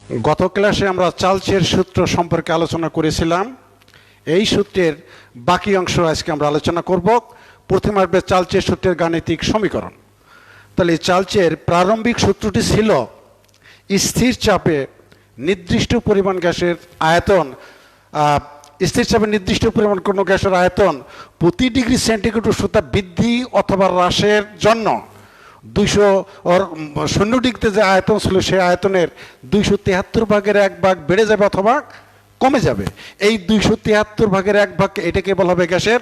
গত ক্লাসে আমরা চার্লসের সূত্র সম্পর্কে আলোচনা করেছিলাম। এই সূত্রের বাকি অংশ আজকে আমরা আলোচনা করব। প্রথমে আসবে চার্লসের সূত্রের গাণিতিক সমীকরণ। তাহলে চার্লসের প্রারম্ভিক সূত্রটি ছিল স্থির চাপে নির্দিষ্ট পরিমাণ গ্যাসের আয়তন, স্থির চাপে নির্দিষ্ট পরিমাণ কোনো গ্যাসের আয়তন প্রতি ডিগ্রি সেন্টিগ্রেড উষ্ণতা বৃদ্ধি অথবা হ্রাসের জন্য 0 ডিগ্রিতে যে আয়তন ছিল সেই আয়তনের 273 ভাগের 1 ভাগ বেড়ে যাবে অথবা কমে যাবে। এই 273 ভাগের 1 ভাগ এটাকে বলা হবে গ্যাসের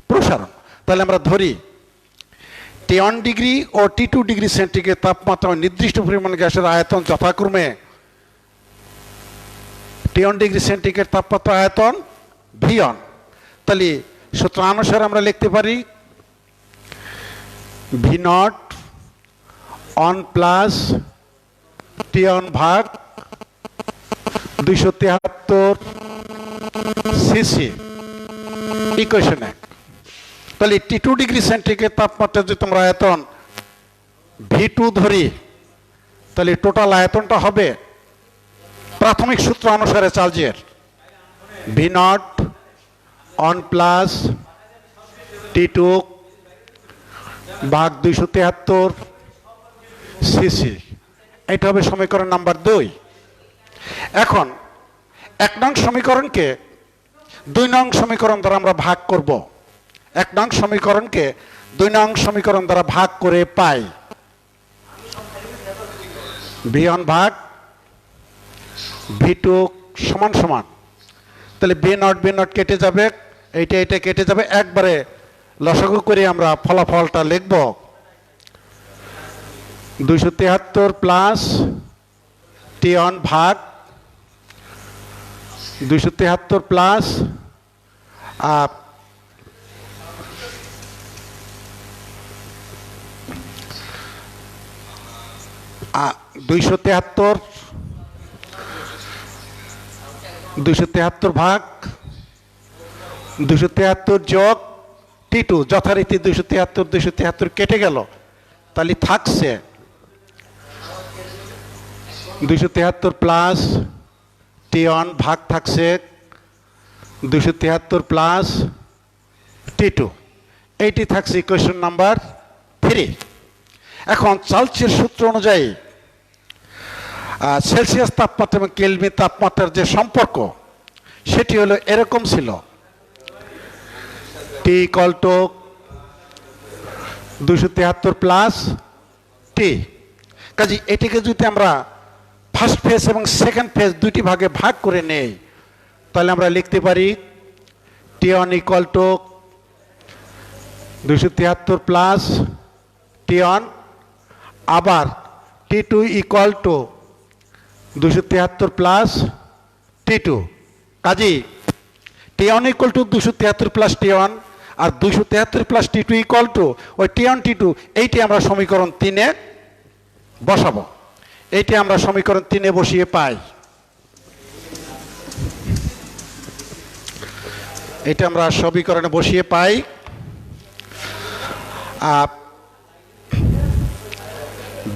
প্রসারণ। তাহলে আমরা ধরি T1 ডিগ্রি ও T2 ডিগ্রি সেন্টিগ্রেড তাপমাত্রা নির্দিষ্ট পরিমাণ গ্যাসের আয়তন যথাক্রমে T1 ডিগ্রি সেন্টিগ্রেড তাপমাত্রা আয়তন V1। তাহলে সূত্র অনুসারে আমরা লিখতে পারি V0 1 প্লাস T1 ভাগ 273 সিসি ইকুয়েশন 1। তাহলে T2 ডিগ্রি সেন্টিগ্রেড তাপমাত্রা যদি তোমরা আয়তন V2 ধরি, তাহলে টোটাল আয়তনটা হবে প্রাথমিক সূত্র অনুসারে চার্লসের V0 1 প্লাস T2 ভাগ 273 সিসি। এটা হবে সমীকরণ নাম্বার 2। এখন 1 নং সমীকরণকে 2 নং সমীকরণ দ্বারা আমরা ভাগ করব। 1 নং সমীকরণকে 2 নং সমীকরণ দ্বারা ভাগ করে পাই V1 ভাগ V2 সমান সমান। তাহলে B0 কেটে যাবে, এটা কেটে যাবে, একবারে লসাগু করে আমরা ফলাফলটা লিখব 273 প্লাস T1 ভাগ 273 প্লাস 273 ভাগ 273 যোগ T2 যথারীতি 273 কেটে গেল। তাহলে থাকছে 273 প্লাস T1 ভাগ থাকছে 273 প্লাস T2। এইটি থাকছে ইকুয়েশন নাম্বার 3। এখন চার্লসের সূত্র অনুযায়ী সেলসিয়াস তাপমাত্রা এবং কেলভিন তাপমাত্রার যে সম্পর্ক সেটি হলো এরকম ছিল T = 273 প্লাস T। কাজে এটিকে যদি আমরা ফার্স্ট ফেজ এবং সেকেন্ড ফেজ দুইটি ভাগে ভাগ করে নেই, তাহলে আমরা লিখতে পারি T1 = 273 প্লাস T1, আবার T2 = 273 প্লাস T2। কাজে T1 = 273 প্লাস T1 আর 273 প্লাস T2 = ওই T1 T2। এইটি আমরা সমীকরণ 3-এ বসাবো। এইটি আমরা সমীকরণ 3-এ বসিয়ে পাই, এটা আমরা সমীকরণে বসিয়ে পাই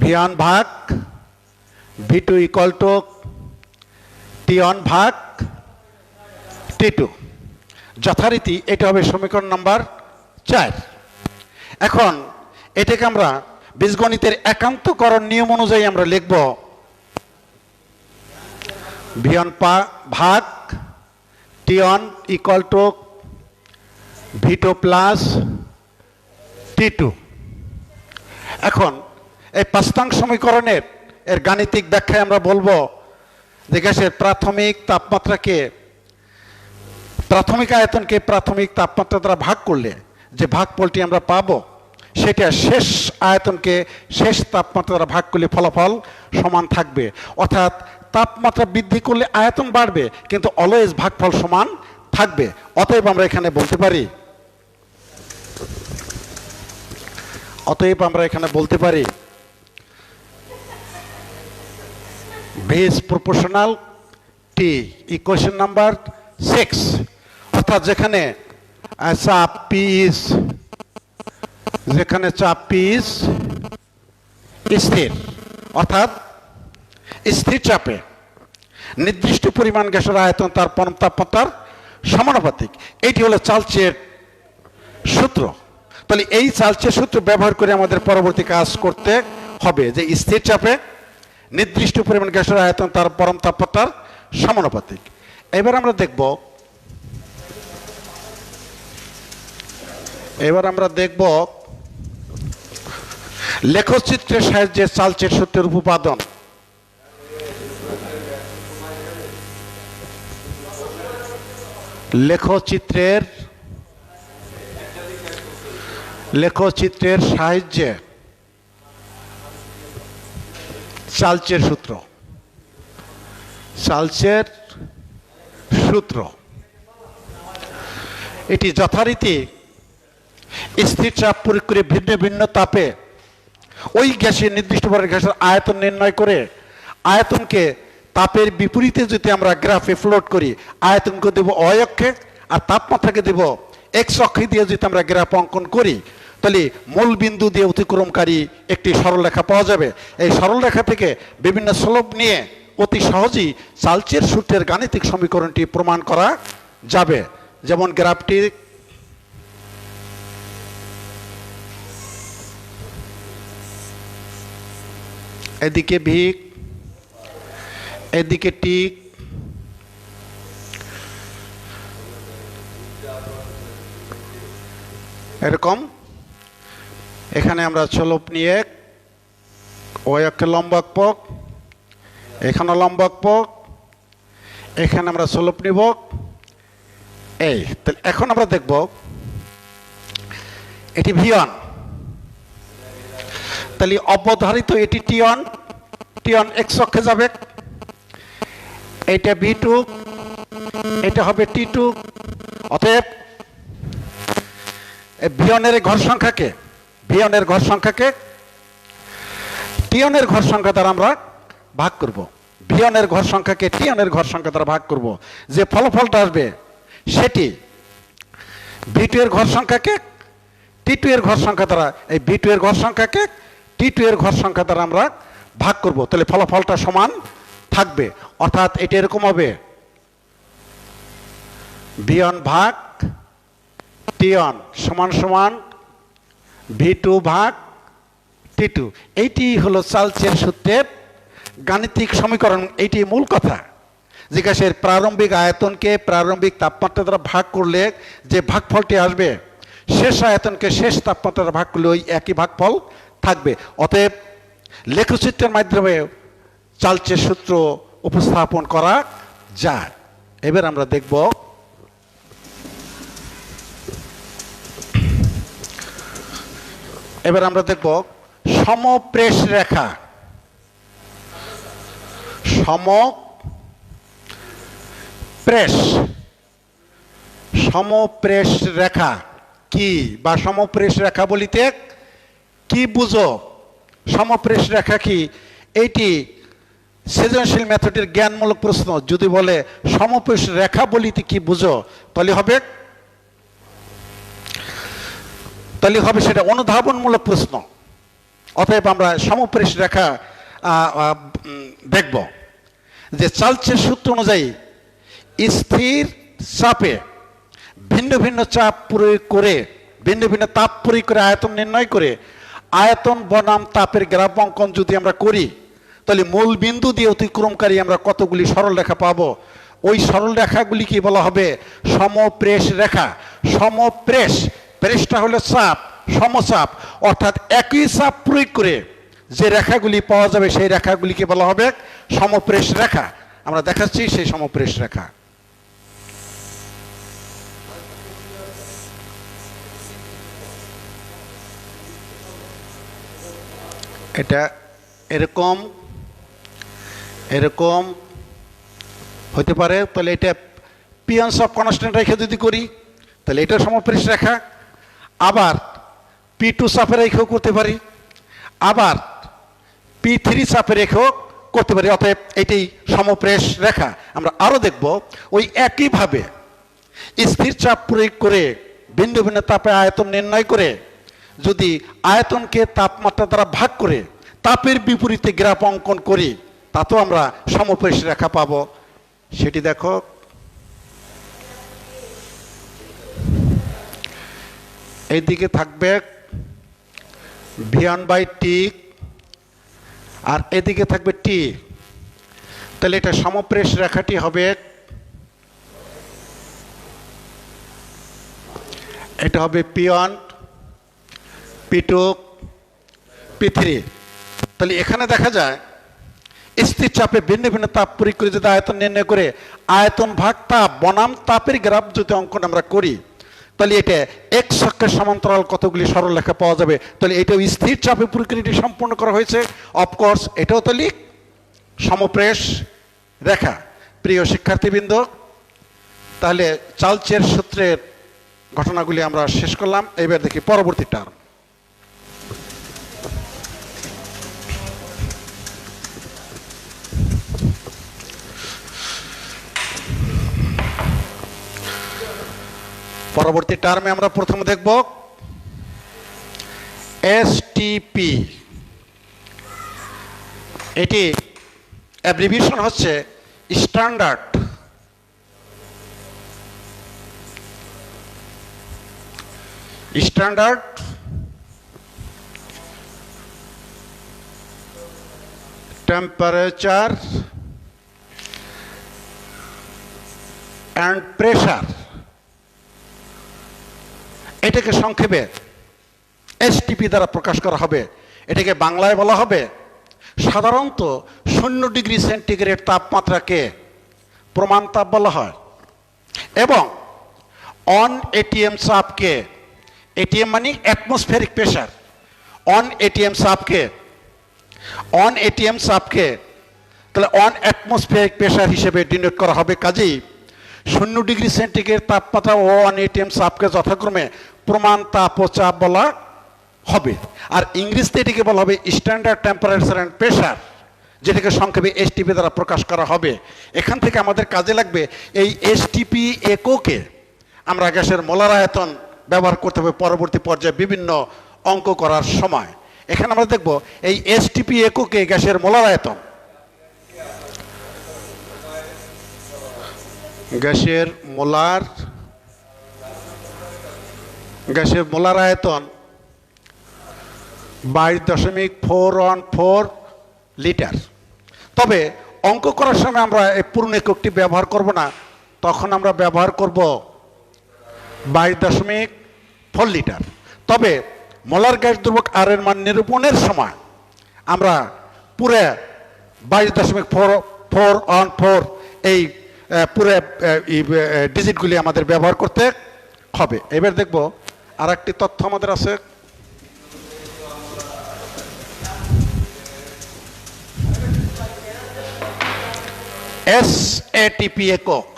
V1 ভাগ V2 = T1 ভাগ T2 যথারীতি। এটা হবে সমীকরণ নাম্বার 4। এখন এটাকে আমরা বীজগণিতের একান্তকরণ নিয়ম অনুযায়ী আমরা লিখব V1 ভাগ T1 = V2 প্লাস T2। এখন এই 5 নং সমীকরণের গাণিতিক ব্যাখ্যায় আমরা বলবো যে গ্যাসের প্রাথমিক তাপমাত্রাকে, প্রাথমিক আয়তনকে প্রাথমিক তাপমাত্রা দ্বারা ভাগ করলে যে ভাগফলটি আমরা পাবো সেটা শেষ আয়তনকে শেষ তাপমাত্রা দ্বারা ভাগ করলে ফলাফল সমান থাকবে। অর্থাৎ তাপমাত্রা বৃদ্ধি করলে আয়তন বাড়বে, কিন্তু অলওয়েজ ভাগফল সমান থাকবে। অতএব আমরা এখানে বলতে পারি V is proportional T, equation number 6। অর্থাৎ যেখানে চাপ P is স্থির, অর্থাৎ স্থির চাপে নির্দিষ্ট পরিমাণ গ্যাসের আয়তন তার পরম তাপমাত্রার সমানুপাতিক। এটি হলো চার্লসের সূত্র। তাহলে এই চার্লসের সূত্র ব্যবহার করে আমাদের পরবর্তী কাজ করতে হবে যে স্থির চাপে নির্দিষ্ট পরিমাণ গ্যাসের আয়তন তার পরম তাপমাত্রার সমানুপাতিক। এবার আমরা দেখব লেখচিত্রের সাহায্যে চার্লসের সূত্রের উপপাদন। লেখচিত্রের সাহায্যে চার্লসের সূত্র এটি যথারীতি স্থির চাপ প্রয়োগ করে ভিন্ন ভিন্ন তাপে ওই গ্যাসের নির্দিষ্ট পরিমাণ গ্যাসের আয়তন নির্ণয় করে আয়তনকে তাপের বিপরীতে যদি আমরা গ্রাফে প্লট করি, আয়তনকে দেব y অক্ষে আর তাপমাত্রাকে দেব x অক্ষে দিয়ে যদি আমরা গ্রাফ অঙ্কন করি, তাহলে মূল বিন্দু দিয়ে অতিক্রমকারী একটি সরলরেখা পাওয়া যাবে। এই সরলরেখা থেকে বিভিন্ন স্লোপ নিয়ে অতি সহজেই চার্লসের সূত্রের গাণিতিক সমীকরণটি প্রমাণ করা যাবে। যেমন গ্রাফটি এদিকে ভিক, এদিকে টিক, এরকম এখানে আমরা স্লোপ নিয়ে ওই অক্ষে লম্ব আঁকব, এখানে লম্ব আঁকব, এখানে আমরা স্লোপ নিব। এই তাহলে এখন আমরা দেখব এটি V1, তাহলে অবধারিত এটি T1 x অক্ষে যাবে, এটা V2, এটা হবে T2। অতএব V1 এর ঘর সংখ্যাকে T1 এর ঘর সংখ্যা দ্বারা আমরা ভাগ করব। V1 এর ঘর সংখ্যাকে T1 এর ঘর সংখ্যা দ্বারা ভাগ করব। যে ফলাফলটা আসবে সেটি V2 এর ঘর সংখ্যাকে T2 এর ঘর সংখ্যা দ্বারা, এই V2 এর ঘর সংখ্যাকে T2 এর ঘর সংখ্যা দ্বারা আমরা ভাগ করব। তাহলে ফলাফলটা সমান থাকবে। অর্থাৎ এটা এরকম হবে V1 ভাগ T1 সমান সমান V2 ভাগ T2। এইটি হলো চার্লসের সূত্রের গাণিতিক সমীকরণ। এইটি মূল কথা যে গ্যাসের প্রারম্ভিক আয়তনকে প্রারম্ভিক তাপমাত্রা দ্বারা ভাগ করলে যে ভাগফলটি আসবে, শেষ আয়তনকে শেষ তাপমাত্রা দ্বারা ভাগ করলে ওই একই ভাগফল থাকবে। অতএব লেখচিত্রের মাধ্যমে চার্লসের সূত্র উপস্থাপন করা যায়। এবার আমরা দেখব সমপ্রেষ রেখা। সমপ্রেষ রেখা কি বা সমপ্রেষ রেখা বলিতে কি বুঝো? সমপ্রেষ রেখা কি? এইটি সৃজনশীল মেথডের জ্ঞানমূলক প্রশ্ন। যদি বলে সমপ্রেষ রেখা বলিতে কি বুঝো, তাহলে হবে সেটা অনুধাবনমূলক প্রশ্ন। অতএব আমরা সমপ্রেষ রেখা দেখব যে চার্লসের সূত্র অনুযায়ী স্থির চাপে ভিন্ন ভিন্ন চাপ প্রয়োগ করে ভিন্ন ভিন্ন তাপ প্রয়োগ করে আয়তন নির্ণয় করে আয়তন বনাম তাপের গ্রাফ অঙ্কন যদি আমরা করি, তাহলে মূল বিন্দু দিয়ে অতিক্রমকারী আমরা কতগুলি সরল রেখা পাবো। ওই সরল রেখাগুলিকে বলা হবে সমপ্রেষ রেখা। প্রেষটা হলো চাপ, সমচাপ, অর্থাৎ একই চাপ প্রয়োগ করে যে রেখাগুলি পাওয়া যাবে সেই রেখাগুলিকে বলা হবে সমপ্রেষ রেখা। আমরা দেখাচ্ছি সেই সমপ্রেষ রেখা। এটা এরকম হতে পারে। তাহলে এটা পিয়ন্স অফ কনস্ট্যান্ট রেখে যদি করি তাহলে এটা সমপ্রেষ রেখা। আবার P2 চাপে রেখেও করতে পারি, আবার P3 চাপে রেখেও করতে পারি। অতএব এটাই সমপ্রেষ রেখা। আমরা আরো দেখব ওই একইভাবে স্থির চাপ প্রয়োগ করে ভিন্ন ভিন্ন তাপে আয়তন নির্ণয় করে যদি আয়তনকে তাপমাত্রা দ্বারা ভাগ করে তাপের বিপরীতে গ্রাফ অঙ্কন করি, তাতেও আমরা সমপ্রেষ রেখা পাবো। সেটি দেখো। এইদিকে থাকবে V1/T আর এদিকে থাকবে টি। তাহলে এটা সমপ্রেষ রেখাটি হবে, এটা হবে P1, P2, P3। তাহলে এখানে দেখা যায় স্থির চাপে ভিন্ন ভিন্ন তাপ প্রয়োগ করে যদি আয়তন নির্ণয় করে আয়তন ভাগ তাপ বনাম তাপের গ্রাফ যদি অঙ্কন আমরা করি, তাহলে এটা এক্স অক্ষের সমান্তরাল কতগুলি সরলরেখা পাওয়া যাবে। তাহলে এটাও স্থির চাপে প্রক্রিয়াটি সম্পূর্ণ করা হয়েছে। অফকোর্স এটাও তাহলে সমপ্রেষ রেখা। প্রিয় শিক্ষার্থীবৃন্দ, তাহলে চালচের সূত্রের ঘটনাগুলি আমরা শেষ করলাম। এবার দেখি পরবর্তী টার্ম। পরবর্তী টার্মে আমরা প্রথমে দেখব এসটিপি। এটি অ্যাব্রিভিয়েশন হচ্ছে স্ট্যান্ডার্ড টেম্পারেচার অ্যান্ড প্রেশার। এটাকে সংক্ষেপে এসটিপি দ্বারা প্রকাশ করা হবে। এটাকে বাংলায় বলা হবে সাধারণত 0 ডিগ্রি সেন্টিগ্রেড তাপমাত্রাকে প্রমাণ তাপ বলা হয়, এবং অন এটিএম চাপকে, এটিএম মানে অ্যাটমসফেরিক প্রেশার, অন এটিএম চাপকে তাহলে অন অ্যাটমসফেরিক প্রেশার হিসেবে ডিনোট করা হবে। কাজেই 0 ডিগ্রি সেন্টিগ্রেড তাপমাত্রা ও অন এটিএম চাপকে যথাক্রমে প্রমাণ তাপ ও চাপ বলা হবে। আর ইংরেজিতে এটিকে বলা হবে স্ট্যান্ডার্ড টেম্পারেচার অ্যান্ড প্রেশার, যেটাকে সংক্ষেপে এসটিপি দ্বারা প্রকাশ করা হবে। এখান থেকে আমাদের কাজে লাগবে এই এসটিপি এককে আমরা গ্যাসের মোলার আয়তন ব্যবহার করতে হবে পরবর্তী পর্যায়ে বিভিন্ন অঙ্ক করার সময়। এখানে আমরা দেখব এই এসটিপি এককে গ্যাসের মোলার আয়তন, গ্যাসের মোলার আয়তন 22.414 লিটার। তবে অঙ্ক করার সময় আমরা এই পূর্ণ এককটি ব্যবহার করব না, তখন আমরা ব্যবহার করব 22.4 লিটার। তবে মোলার গ্যাস দ্রবক আর এর মান নিরূপণের সময় আমরা পুরো 22.414 এই পুরো ডিজিটগুলি আমাদের ব্যবহার করতে হবে। এবার দেখব আর একটি তথ্য আমাদের আছে। এসএটিপি একক,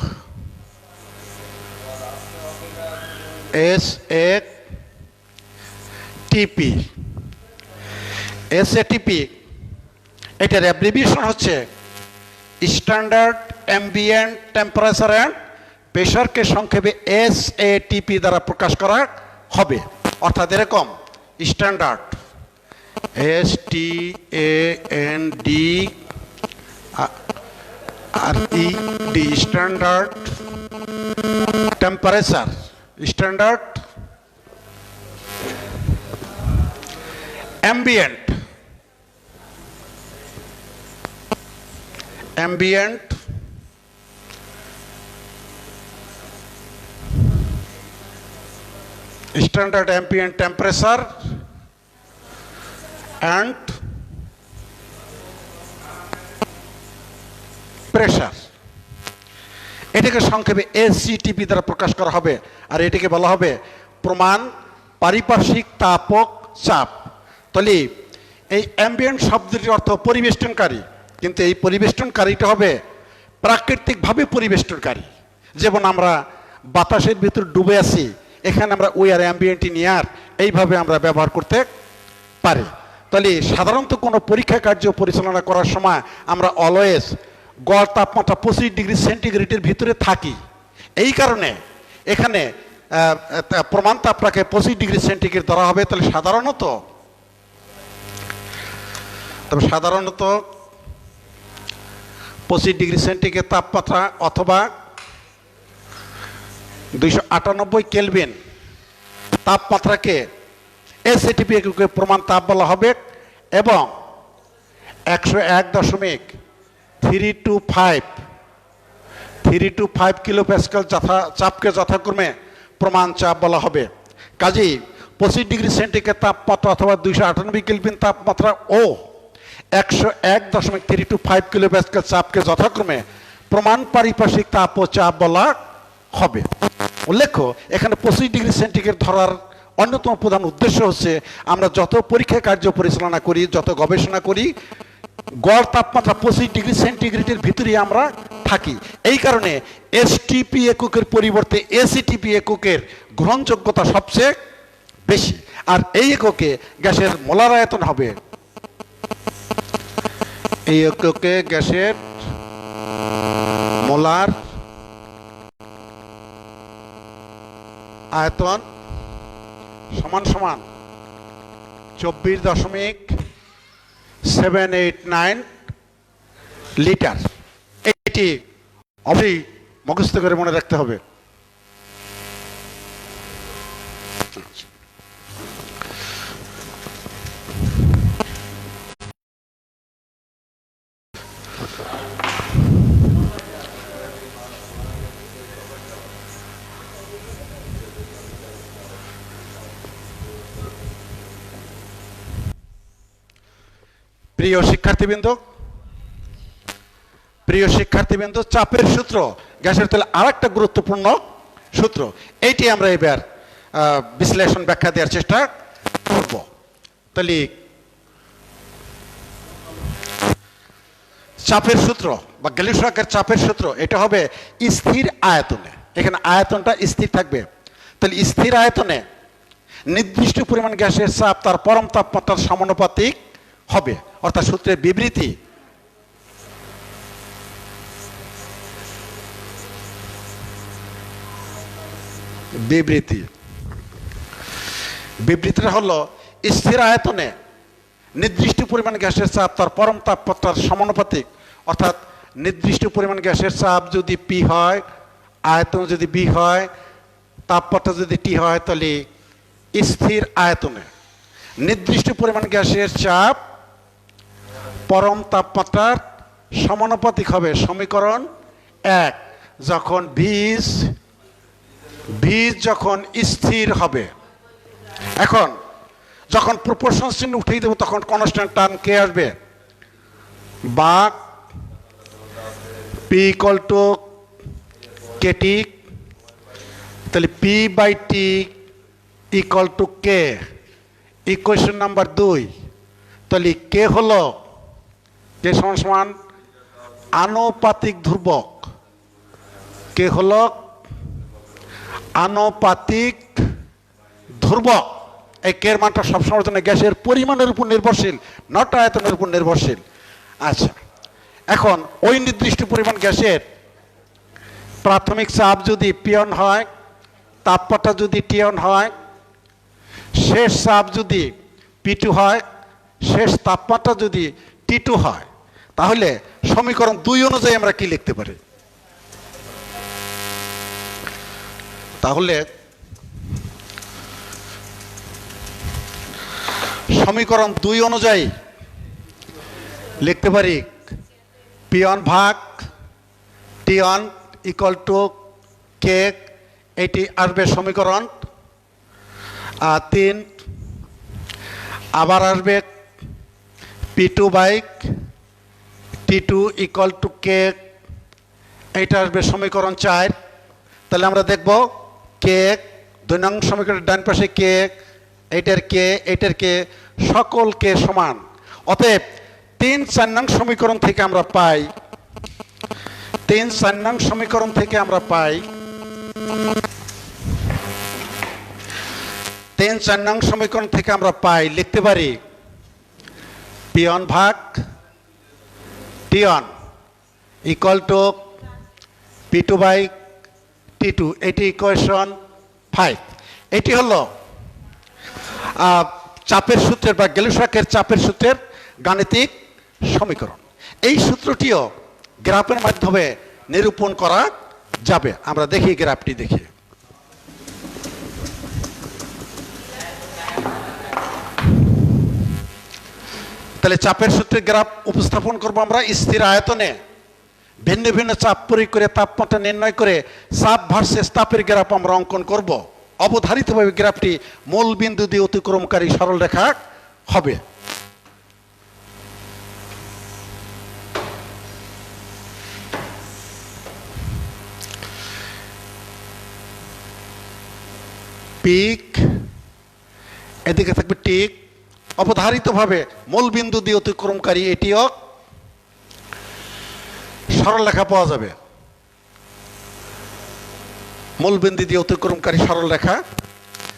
এসএটিপি এটার অ্যাব্রিভিয়েশন হচ্ছে স্ট্যান্ডার্ড অ্যাম্বিয়েন্ট টেম্পারেচার অ্যান্ড প্রেশারকে সংক্ষেপে এসএটিপি দ্বারা প্রকাশ করা হবে। অর্থাৎ এরকম standard STANDRD standard temperature, standard ambient standard ambient temperature and pressure, এটাকে সংক্ষেপে এসজিটিপি দ্বারা প্রকাশ করা হবে। আর এটাকে বলা হবে প্রমাণ পারিপার্শ্বিক তাপক চাপ। তাহলে এই অ্যাম্বিয়েন্ট শব্দটির অর্থ পরিবেষ্টনকারী, কিন্তু এই পরিবেষ্টনকারীটা হবে প্রাকৃতিকভাবে পরিবেষ্টনকারী। যেমন আমরা বাতাসের ভিতর ডুবে আছি, এখানে আমরা উই আর অ্যাম্বিয়েন্ট এইভাবে আমরা ব্যবহার করতে পারি। তাহলে সাধারণত কোনো পরীক্ষা কার্য পরিচালনা করার সময় আমরা অলওয়েজ গড় তাপমাত্রা 25 ডিগ্রি সেন্টিগ্রেডের ভিতরে থাকি। এই কারণে এখানে প্রমাণ তাপটাকে 25 ডিগ্রি সেন্টিগ্রেড ধরা হবে। তাহলে সাধারণত 25°C তাপমাত্রা অথবা 298 কেলভিন তাপমাত্রাকে এসএটিপি এককে প্রমাণ তাপ বলা হবে এবং 101.325 কিলো প্যাসকেল চাপকে যথাক্রমে প্রমাণ চাপ বলা হবে। কাজেই 25°C তাপমাত্রা অথবা 298 কেলভিন তাপমাত্রা ও 101.325 কিলো প্যাসকেল চাপকে যথাক্রমে প্রমাণ পারিপার্শ্বিক তাপ ও চাপ বলা হবে। উল্লেখ্য, এখানে 25°C ধরার অন্যতম প্রধান উদ্দেশ্য হচ্ছে আমরা যত পরীক্ষা কার্য পরিচালনা করি, যত গবেষণা করি, গড় তাপমাত্রা 25°C ভিতরেই আমরা থাকি। এই কারণে এসটিপি এককের পরিবর্তে এসিটিপি এককের গ্রহণযোগ্যতা সবচেয়ে বেশি। আর এই এককে গ্যাসের মোলার আয়তন হবে, এই এককে গ্যাসের মোলার আয়তন সমান সমান 24.789 লিটার। এটি অবশ্যই মুখস্থ করে মনে রাখতে হবে। প্রিয় শিক্ষার্থীবৃন্দ, চাপের সূত্র গ্যাসের তেলে আরেকটা গুরুত্বপূর্ণ সূত্র, এইটি আমরা এবার বিশ্লেষণ ব্যাখ্যা দেওয়ার চেষ্টা করব। তাহলে চাপের সূত্র বা গ্যালিলিও চাপের সূত্র এটা হবে স্থির আয়তনে। এখানে আয়তনটা স্থির থাকবে। তাহলে স্থির আয়তনে নির্দিষ্ট পরিমাণ গ্যাসের চাপ তার পরম তাপমাত্রার সমানুপাতিক হবে। অর্থাৎ সূত্রের বিবৃতিটা হলো স্থির আয়তনে নির্দিষ্ট পরিমাণ গ্যাসের চাপ তার পরম তাপমাত্রার সমানুপাতিক। অর্থাৎ নির্দিষ্ট পরিমাণ গ্যাসের চাপ যদি পি হয়, আয়তন যদি বি হয়, তাপমাত্রা যদি টি হয়, তাহলে স্থির আয়তনে নির্দিষ্ট পরিমাণ গ্যাসের চাপ পরম তাপমাত্রার সমানুপাতিক হবে। সমীকরণ 1, যখন বীজ যখন স্থির হবে। এখন যখন প্রপোর্শন চিহ্ন উঠিয়ে দেবো তখন কনস্ট্যান্ট টার্ম কে আসবে, বা পি ইকুয়াল টু কেটি। তাহলে P by T equal to K, equation number 2। তাহলে কে হলো কে সমান সমান আনুপাতিক ধ্রুবক। কে হলো আনুপাতিক ধ্রুবক। এই কের মানটা সবসময়ের জন্য গ্যাসের পরিমাণের উপর নির্ভরশীল, নট আয়তনের উপর নির্ভরশীল। আচ্ছা, এখন ওই নির্দিষ্ট পরিমাণ গ্যাসের প্রাথমিক চাপ যদি পিয়ন হয়, তাপমাত্রা যদি টিয়ন হয়, শেষ চাপ যদি পি2 হয়, শেষ তাপমাত্রা যদি টি2 হয়, তাহলে সমীকরণ 2 অনুযায়ী আমরা কি লিখতে পারি? তাহলে সমীকরণ 2 অনুযায়ী লিখতে পারি P1 ভাগ T1 ইকুয়াল টু কে। এটি আসবে সমীকরণ 3। আবার আসবে P2 by T2 equal to কে। এটা আসবে সমীকরণ 4। তাহলে আমরা দেখব কে 2 নং সমীকরণের ডান পাশে কে, এইটার কে সকল কে সমান। অতএব 3-4 নং সমীকরণ থেকে আমরা পাই 3-4 নং সমীকরণ থেকে আমরা পাই 3-4 নং সমীকরণ থেকে আমরা পাই লিখতে পারি P1 ভাগ T1 equal to P2 by T2। এটি ইকুয়েশন 5। এটি হলো চাপের সূত্রের বা গ্যালিলিও চাপের সূত্রের গাণিতিক সমীকরণ। এই সূত্রটিও গ্রাফের মাধ্যমে নিরূপণ করা যাবে। আমরা দেখি গ্রাফটি দেখি। তাহলে চাপের সূত্রের গ্রাফ উপস্থাপন করব আমরা। স্থির আয়তনে ভিন্ন ভিন্ন চাপ প্রয়োগ করে তাপমাত্রা নির্ণয় করে চাপ ভার্সেস তাপের গ্রাফ আমরা অঙ্কন করব। অবধারিতভাবে গ্রাফটি মূল বিন্দু দিয়ে অতিক্রমকারী সরলরেখা হবে। পিক, এদিকে থাকবে টিক। অবধারিতভাবে মূল বিন্দু দিয়ে অতিক্রমকারী এটিও সরলরেখা পাওয়া যাবে। মূল বিন্দু দিয়ে অতিক্রমকারী সরলরেখা।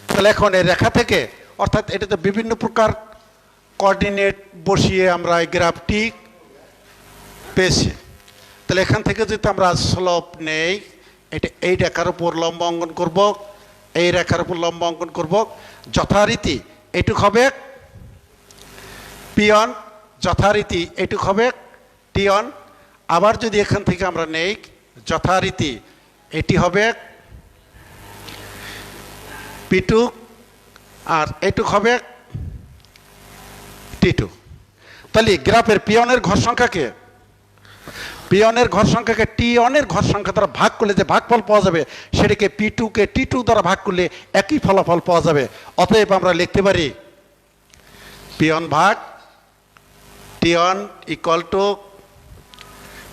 তাহলে এখন এই রেখা থেকে, অর্থাৎ এটাতে বিভিন্ন প্রকার কোঅর্ডিনেট বসিয়ে আমরা এই গ্রাফটি পেয়েছি। তাহলে এখান থেকে যদি আমরা স্লোপ নেই, এটা এই রেখার উপর লম্ব অঙ্কন করব, এই রেখার উপর লম্ব অঙ্কন করব। যথারীতি এটুক হবে পিয়ন, যথারীতি এটুক হবে টিয়ন। আবার যদি এখান থেকে আমরা নেই, যথারীতি এটি হবে পি2, আর এটুক হবে টি2। তাহলে গ্রাফের পিয়নের ঘর সংখ্যাকে টিয়নের ঘর সংখ্যা দ্বারা ভাগ করলে যে ভাগফল পাওয়া যাবে, সেটাকে পি2কে টি2 দ্বারা ভাগ করলে একই ফলাফল পাওয়া যাবে। অতএব আমরা লিখতে পারি পিয়ন ভাগ টিয়ন ইকুয়াল টু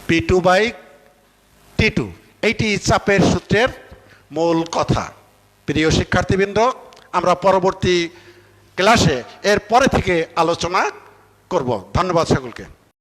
P2/T2। এইটি চাপের সূত্রের মূল কথা। প্রিয় শিক্ষার্থীবৃন্দ, আমরা পরবর্তী ক্লাসে এর পরে থেকে আলোচনা করব। ধন্যবাদ সকলকে।